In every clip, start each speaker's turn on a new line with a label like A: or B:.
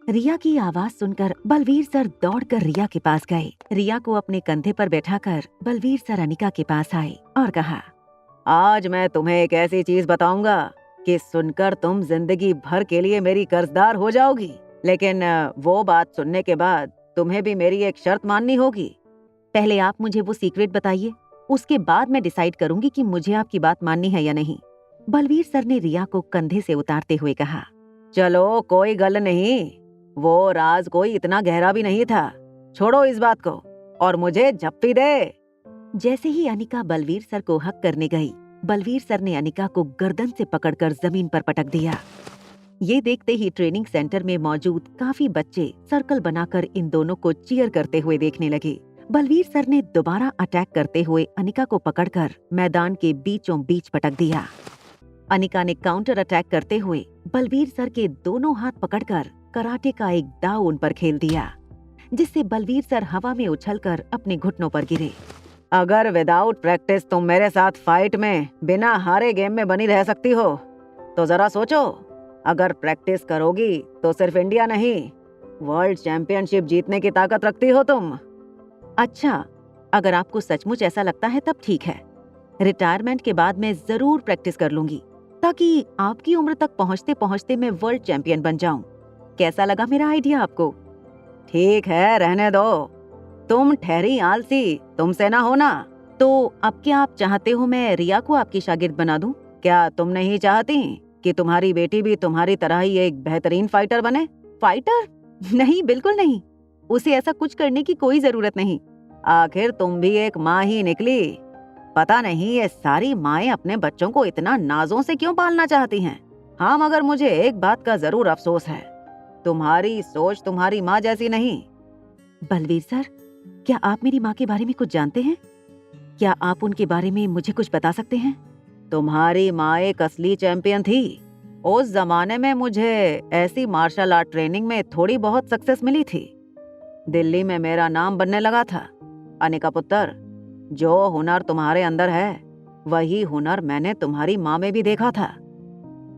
A: रिया की आवाज सुनकर बलवीर सर दौड़कर रिया के पास गए। रिया को अपने कंधे पर बैठाकर बलवीर सर अनिका के पास आए और कहा, आज मैं तुम्हें एक ऐसी चीज बताऊंगा कि सुनकर तुम जिंदगी भर के लिए मेरी कर्जदार हो जाओगी। लेकिन वो बात सुनने के बाद तुम्हें भी मेरी एक शर्त माननी होगी। पहले आप मुझे वो सीक्रेट बताइए, उसके बाद मैं डिसाइड करूंगी कि मुझे आपकी बात माननी है या नहीं। बलवीर सर ने रिया को कंधे से उतारते हुए कहा, चलो कोई गल नहीं, वो राज कोई इतना गहरा भी नहीं था। छोड़ो इस बात को और मुझे झप्पी दे। जैसे ही अनिका बलवीर सर को हक करने गई, बलवीर सर ने अनिका को गर्दन से पकड़कर जमीन पर पटक दिया। ये देखते ही ट्रेनिंग सेंटर में मौजूद काफी बच्चे सर्कल बनाकर इन दोनों को चीयर करते हुए देखने लगे। बलवीर सर ने दोबारा अटैक करते हुए अनिका को पकड़कर मैदान के बीचों बीच पटक दिया। अनिका ने काउंटर अटैक करते हुए बलवीर सर के दोनों हाथ पकड़कर कराटे का एक दाव उन पर खेल दिया, जिससे बलवीर सर हवा में उछलकर अपने घुटनों पर गिरे। अगर विदाउट प्रैक्टिस तुम मेरे साथ फाइट में बिना हारे गेम में बनी रह सकती हो तो जरा सोचो, अगर प्रैक्टिस करोगी तो सिर्फ इंडिया नहीं, वर्ल्ड चैंपियनशिप जीतने की ताकत रखती हो तुम। अच्छा, अगर आपको सचमुच ऐसा लगता है तब ठीक है। रिटायरमेंट के बाद मैं जरूर प्रैक्टिस कर लूंगी, ताकि आपकी उम्र तक पहुंचते पहुंचते मैं वर्ल्ड चैंपियन बन जाऊं। कैसा लगा मेरा आइडिया आपको? ठीक है, रहने दो। तुम ठहरी आलसी, तुमसे ना होना। तो अब क्या आप चाहते हो मैं रिया को आपकी शागिर्द बना दूं? क्या तुम नहीं चाहती कि तुम्हारी बेटी भी तुम्हारी तरह ही एक बेहतरीन फाइटर बने? फाइटर? नहीं, बिल्कुल नहीं। उसे ऐसा कुछ करने की कोई जरूरत नहीं। आखिर तुम भी एक माँ ही निकली। पता नहीं ये सारी माएं अपने बच्चों को इतना नाजों से क्यों पालना चाहती हैं। हाँ, मगर मुझे एक बात का जरूर अफसोस है, तुम्हारी सोच तुम्हारी माँ जैसी नहीं। बलवीर सर, क्या आप मेरी माँ के बारे में कुछ जानते हैं? क्या आप उनके बारे में मुझे कुछ बता सकते हैं? तुम्हारी माँ एक असली चैंपियन थी। उस जमाने में मुझे ऐसी मार्शल आर्ट ट्रेनिंग में थोड़ी बहुत सक्सेस मिली थी। दिल्ली में मेरा नाम बनने लगा था। अनिका पुत्र, जो हुनर तुम्हारे अंदर है वही हुनर मैंने तुम्हारी माँ में भी देखा था,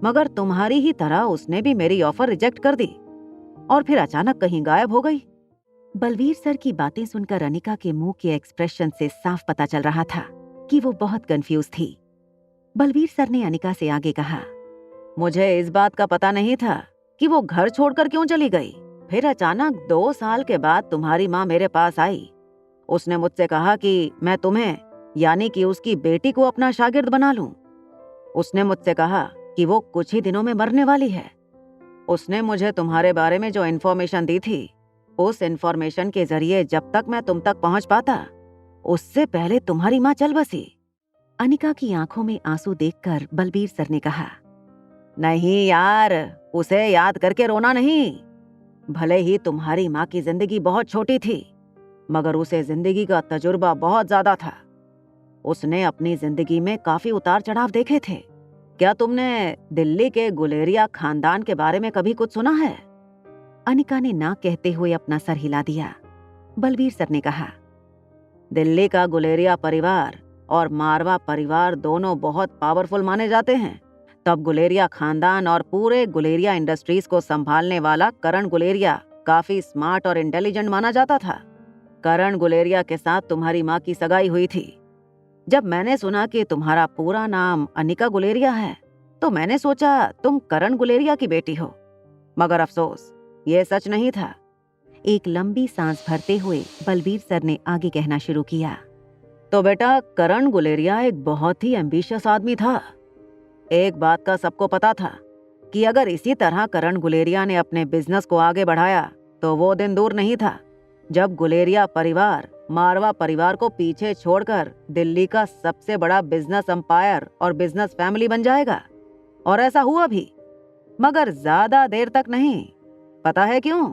A: मगर तुम्हारी ही तरह उसने भी मेरी ऑफर रिजेक्ट कर दी और फिर अचानक कहीं गायब हो गई। बलवीर सर की बातें सुनकर अनिका के मुंह के एक्सप्रेशन से साफ पता चल रहा था कि वो बहुत कंफ्यूज थी। बलवीर सर ने अनिका से आगे कहा, मुझे इस बात का पता नहीं था कि वो घर छोड़कर क्यों चली गई। फिर अचानक 2 साल के बाद तुम्हारी माँ मेरे पास आई। उसने मुझसे कहा कि मैं तुम्हें, यानी कि उसकी बेटी को अपना शागिर्द बना लूं। उसने मुझसे कहा कि वो कुछ ही दिनों में मरने वाली है। उसने मुझे तुम्हारे बारे में जो इन्फॉर्मेशन दी थी, उस इन्फॉर्मेशन के जरिए जब तक मैं तुम तक पहुंच पाता, उससे पहले तुम्हारी माँ चल बसी। अनिका की आंखों में आंसू देखकर बलवीर सर ने कहा, नहीं यार, उसे याद करके रोना नहीं। भले ही तुम्हारी माँ की जिंदगी बहुत छोटी थी, मगर उसे जिंदगी का तजुर्बा बहुत ज्यादा था। उसने अपनी जिंदगी में काफी उतार चढ़ाव देखे थे। क्या तुमने दिल्ली के गुलेरिया खानदान के बारे में कभी कुछ सुना है? अनिका ने ना कहते हुए अपना सर हिला दिया। बलवीर सर ने कहा, दिल्ली का गुलेरिया परिवार और मारवा परिवार दोनों बहुत पावरफुल माने जाते हैं। तब गुलेरिया खानदान और पूरे गुलेरिया इंडस्ट्रीज को संभालने वाला करण गुलेरिया काफी स्मार्ट और इंटेलिजेंट माना जाता था। करण गुलेरिया के साथ तुम्हारी माँ की सगाई हुई थी। जब मैंने सुना कि तुम्हारा पूरा नाम अनिका गुलेरिया है, तो मैंने सोचा तुम करण गुलेरिया की बेटी हो, मगर अफसोस ये सच नहीं था। एक लंबी सांस भरते हुए बलवीर सर ने आगे कहना शुरू किया, तो बेटा, करण गुलेरिया एक बहुत ही एम्बिशियस आदमी था। एक बात का सबको पता था कि अगर इसी तरह करण गुलेरिया ने अपने बिजनेस को आगे बढ़ाया तो वो दिन दूर नहीं था जब गुलेरिया परिवार मारवा परिवार को पीछे छोड़कर दिल्ली का सबसे बड़ा बिजनेस एम्पायर और बिजनेस फैमिली बन जाएगा। और ऐसा हुआ भी, मगर ज्यादा देर तक नहीं। पता है क्यों?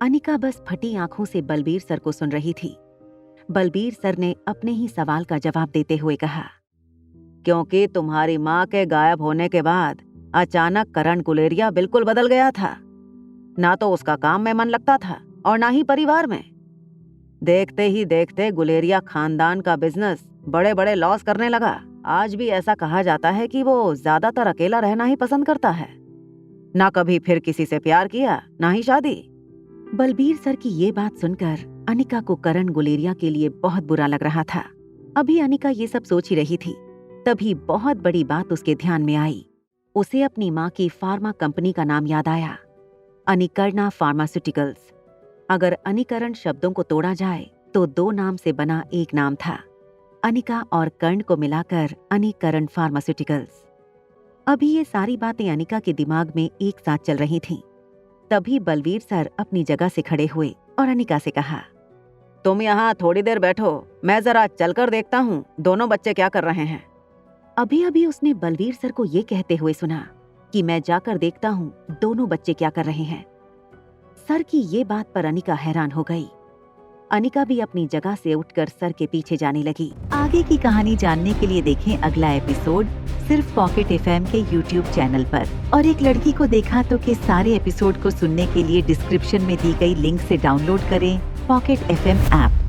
A: अनिका बस फटी आंखों से बलवीर सर को सुन रही थी। बलवीर सर ने अपने ही सवाल का जवाब देते हुए कहा, क्योंकि तुम्हारी माँ के गायब होने के बाद अचानक करण गुलेरिया बिल्कुल बदल गया था। ना तो उसका काम में मन लगता था और ना ही परिवार में। देखते ही देखते गुलेरिया खानदान का बिजनेस बड़े बड़े लॉस करने लगा। आज भी ऐसा कहा जाता है कि वो ज्यादातर अकेला रहना ही पसंद करता है। ना कभी फिर किसी से प्यार किया, ना ही शादी। बलबीर सर की ये बात सुनकर अनिका को करण गुलेरिया के लिए बहुत बुरा लग रहा था। अभी अनिका ये सब सोच ही रही थी, तभी बहुत बड़ी बात उसके ध्यान में आई। उसे अपनी माँ की फार्मा कंपनी का नाम याद आया, अनिकर्णा फार्मास्यूटिकल्स। अगर अनिकरण शब्दों को तोड़ा जाए तो दो नाम से बना एक नाम था। अनिका और कर्ण को मिलाकर अनिकरण फार्मास्यूटिकल्स। अभी ये सारी बातें अनिका के दिमाग में एक साथ चल रही थीं। तभी बलवीर सर अपनी जगह से खड़े हुए और अनिका से कहा, तुम यहाँ थोड़ी देर बैठो, मैं जरा चलकर देखता हूँ दोनों बच्चे क्या कर रहे हैं। अभी अभी उसने बलवीर सर को ये कहते हुए सुना कि मैं जाकर देखता हूँ दोनों बच्चे क्या कर रहे हैं। सर की ये बात पर अनिका हैरान हो गई। अनिका भी अपनी जगह से उठकर सर के पीछे जाने लगी। आगे की कहानी जानने के लिए देखें अगला एपिसोड सिर्फ पॉकेट एफएम के यूट्यूब चैनल पर। और एक लड़की को देखा तो के सारे एपिसोड को सुनने के लिए डिस्क्रिप्शन में दी गई लिंक से डाउनलोड करें पॉकेट एफएम ऐप।